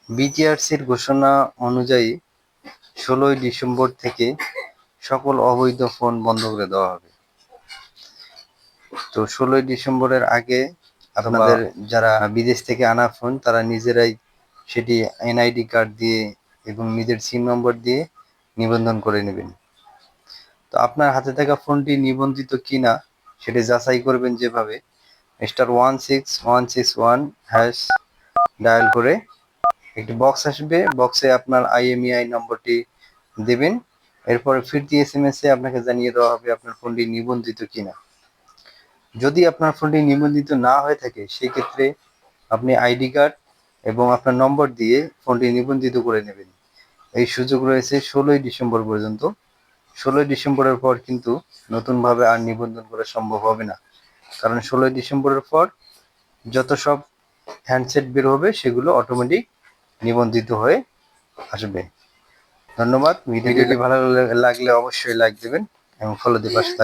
বিটিআরসির ঘোষণা অনুযায়ী ১৬ই ডিসেম্বর থেকে সকল অবৈধ ফোন বন্ধ করে দেওয়া হবে। তো ১৬ই ডিসেম্বরের আগে আপনাদের যারা বিদেশ থেকে আনা ফোন তারা নিজেরাই সেটি এনআইডি কার্ড দিয়ে এবং নিজের সিম নম্বর দিয়ে নিবন্ধন করে নেবেন। তো আপনার হাতে থাকা ফোনটি নিবন্ধিত কিনা সেটি যাচাই করবেন যেভাবে *16161# ডায়াল করে একটি বক্স আসবে, বক্সে আপনার IMEI নম্বরটি দেবেন। এরপরে ফিরতি SMS এ আপনাকে জানিয়ে দেওয়া হবে আপনার ফোনটি নিবন্ধিত কিনা। যদি আপনার ফোনটি নিবন্ধিত না হয়ে থাকে সেক্ষেত্রে আপনি আইডি কার্ড এবং আপনার নম্বর দিয়ে ফোনটি নিবন্ধিত করে নেবেন। এই সুযোগ রয়েছে ১৬ই ডিসেম্বর পর্যন্ত। ১৬ই ডিসেম্বরের পর কিন্তু নতুনভাবে আর নিবন্ধন করা সম্ভব হবে না, কারণ ১৬ই ডিসেম্বরের পর যত সব হ্যান্ডসেট বের হবে সেগুলো অটোমেটিক নিবন্ধিত হয়ে আসবে। ধন্যবাদ। ভিডিওটি ভালো লাগলে অবশ্যই লাইক দেবেন এবং ফলো দিয়ে পাশে থাকবেন।